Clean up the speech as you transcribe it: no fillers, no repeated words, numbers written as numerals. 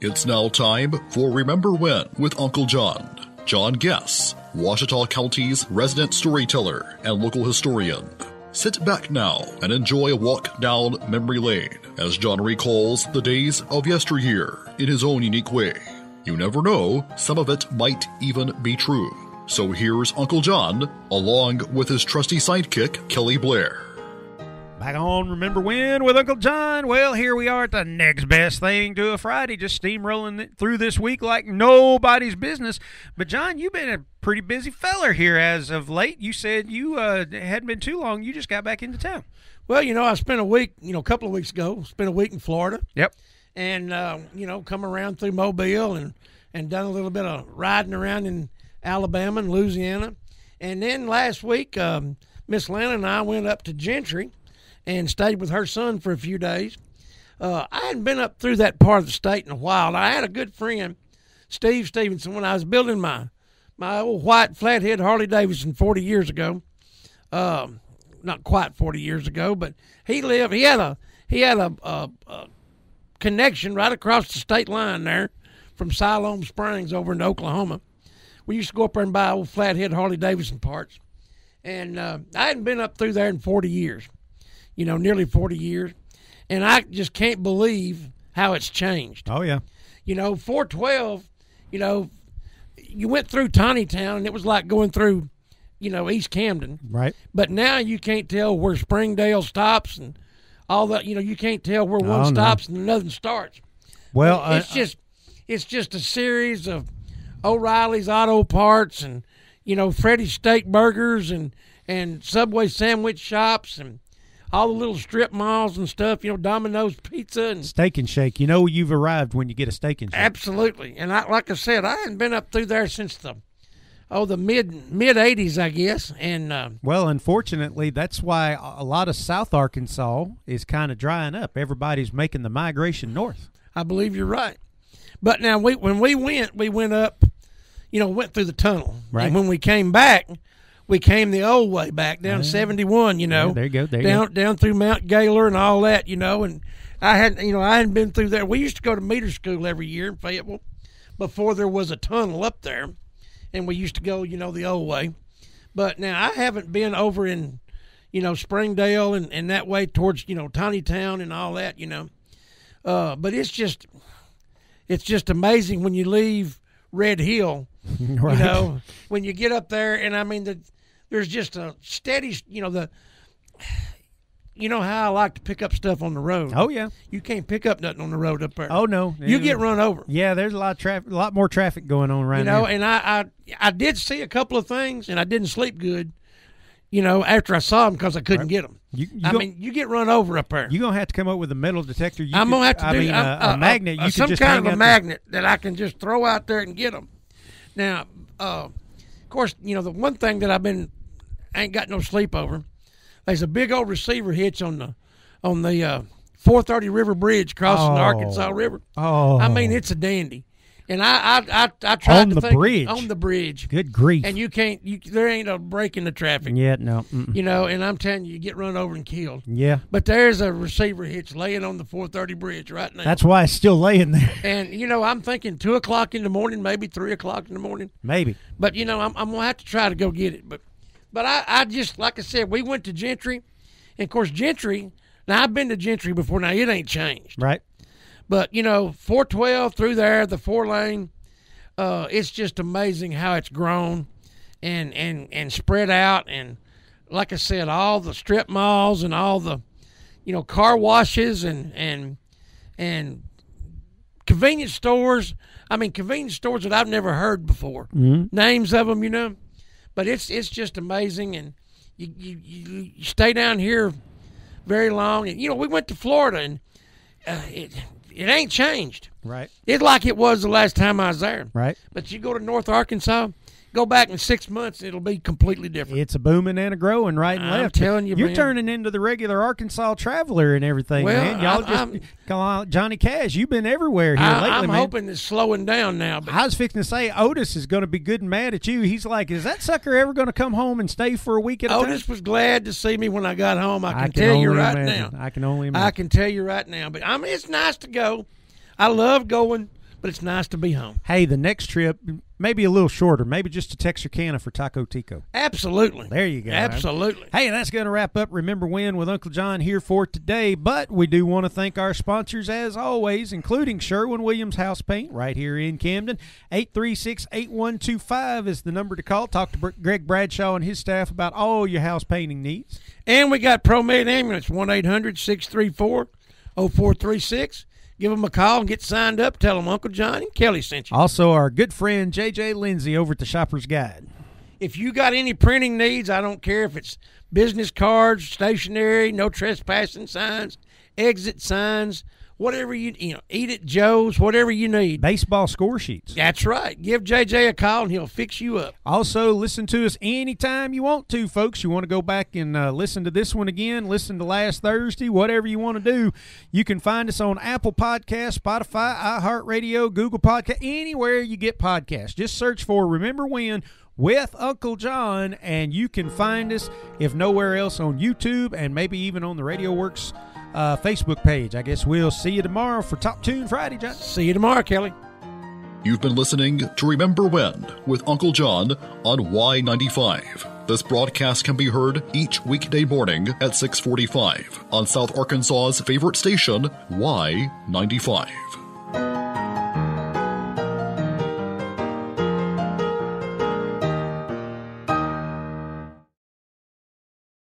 It's now time for Remember When with Uncle John. John Guess, Ouachita County's resident storyteller and local historian. Sit back now and enjoy a walk down memory lane as John recalls the days of yesteryear in his own unique way. You never know, some of it might even be true. So here's Uncle John, along with his trusty sidekick, Kelly Blair. Back on Remember When with Uncle John. Well, here we are at the next best thing to a Friday, just steamrolling through this week like nobody's business. But, John, you've been a pretty busy feller here as of late. You said you hadn't been too long. You just got back into town. Well, I spent a week, a couple of weeks ago, spent a week in Florida. Yep. And, come around through Mobile and done a little bit of riding around in Alabama and Louisiana. And then last week, Miss Lana and I went up to Gentry and stayed with her son for a few days. I hadn't been up through that part of the state in a while. I had a good friend, Steve Stevenson, when I was building my old white flathead Harley Davidson 40 years ago. Not quite 40 years ago, but he had a connection right across the state line there from Siloam Springs over into Oklahoma. We used to go up there and buy old flathead Harley Davidson parts. And I hadn't been up through there in 40 years. Nearly 40 years. And I just can't believe how it's changed. Oh, yeah. 412, you went through Tawny Town, and it was like going through, East Camden. Right. But now you can't tell where Springdale stops and all that. You can't tell where one stops and another starts. Well, it's just a series of O'Reilly's Auto Parts and, Freddy's Steak Burgers and Subway sandwich shops and all the little strip malls and stuff, Domino's Pizza and Steak and Shake. You've arrived when you get a Steak and Shake. Absolutely. And like I said, I hadn't been up through there since the mid 80s, I guess. And well, unfortunately, that's why a lot of South Arkansas is kind of drying up. Everybody's making the migration north. I believe you're right. But now when we went up, went through the tunnel. Right. And when we came back, we came the old way back down 71, Yeah, there you go. Down through Mount Gaylor and all that, and I hadn't been through there. We used to go to meter school every year in Fayetteville before there was a tunnel up there, and we used to go, the old way. But now I haven't been over in, Springdale and that way towards, Tawny Town and all that, But it's just amazing when you leave Red Hill, right. When you get up there, and I mean there's just a steady, how I like to pick up stuff on the road. Oh, yeah. You can't pick up nothing on the road up there. Oh, no. You get run over. Yeah, there's a lot more traffic going on right now. And I did see a couple of things, and I didn't sleep good, after I saw them because I couldn't get them. You get run over up there. You're going to have to come up with a metal detector. I'm going to have to do a magnet. You some just kind of a magnet that I can just throw out there and get them. Now, of course, the one thing that I ain't got no sleep over. There's a big old receiver hitch on the 430 River Bridge crossing the Arkansas River. Oh, I mean, it's a dandy. And I tried to think on the bridge. Good grief! And you can't. There ain't a break in the traffic. Yeah, no. Mm-mm. And I'm telling you, get run over and killed. Yeah. But there's a receiver hitch laying on the 430 bridge right now. That's why it's still laying there. And I'm thinking 2:00 in the morning, maybe 3:00 in the morning. Maybe. But I'm gonna have to try to go get it. But I just, like I said, we went to Gentry, and of course Gentry. Now I've been to Gentry before. Now it ain't changed. Right. But 412 through there, the 4-lane, it's just amazing how it's grown and spread out. And like I said, all the strip malls and all the, car washes and convenience stores. I mean, convenience stores that I've never heard before. Mm-hmm. Names of them, But it's just amazing. And you stay down here very long. And, we went to Florida, and it ain't changed. Right. It's like it was the last time I was there. Right. But you go to North Arkansas, go back in 6 months, it'll be completely different. It's a booming and a growing right and left. I'm telling you, You're man. turning into the regular Arkansas traveler and everything, Well, man. Y'all come on, Johnny Cash, you've been everywhere here lately, I'm man. hoping it's slowing down now. But I was fixing to say Otis is going to be good and mad at you. He's like, is that sucker ever going to come home and stay for a week at a time? Otis was glad to see me when I got home. I can tell you right now. I can only imagine. I can tell you right now. But, it's nice to go. I love going but it's nice to be home. Hey, the next trip, maybe a little shorter, maybe just to Texarkana for Taco Tico. Absolutely. There you go. Absolutely. Hey, that's going to wrap up Remember When with Uncle John here for today, but we do want to thank our sponsors as always, including Sherwin-Williams House Paint right here in Camden. 836-8125 is the number to call. Talk to Greg Bradshaw and his staff about all your house painting needs. And we got ProMed Ambulance, 1-800-634-0436. Give them a call and get signed up. Tell them Uncle John and Kelly sent you. Also, our good friend J.J. Lindsay over at the Shopper's Guide. If you got any printing needs, I don't care if it's business cards, stationery, no trespassing signs, exit signs, whatever eat at Joe's, whatever you need. Baseball score sheets. That's right. Give JJ a call and he'll fix you up. Also, listen to us anytime you want to, folks. You want to go back and listen to this one again, listen to last Thursday, whatever you want to do. You can find us on Apple Podcasts, Spotify, iHeartRadio, Google Podcast, anywhere you get podcasts. Just search for Remember When with Uncle John, and you can find us, if nowhere else, on YouTube and maybe even on the Radio Works Facebook page. I guess we'll see you tomorrow for Top Tune Friday, John. See you tomorrow, Kelly. You've been listening to Remember When with Uncle John on Y95. This broadcast can be heard each weekday morning at 6:45 on South Arkansas's favorite station, Y95.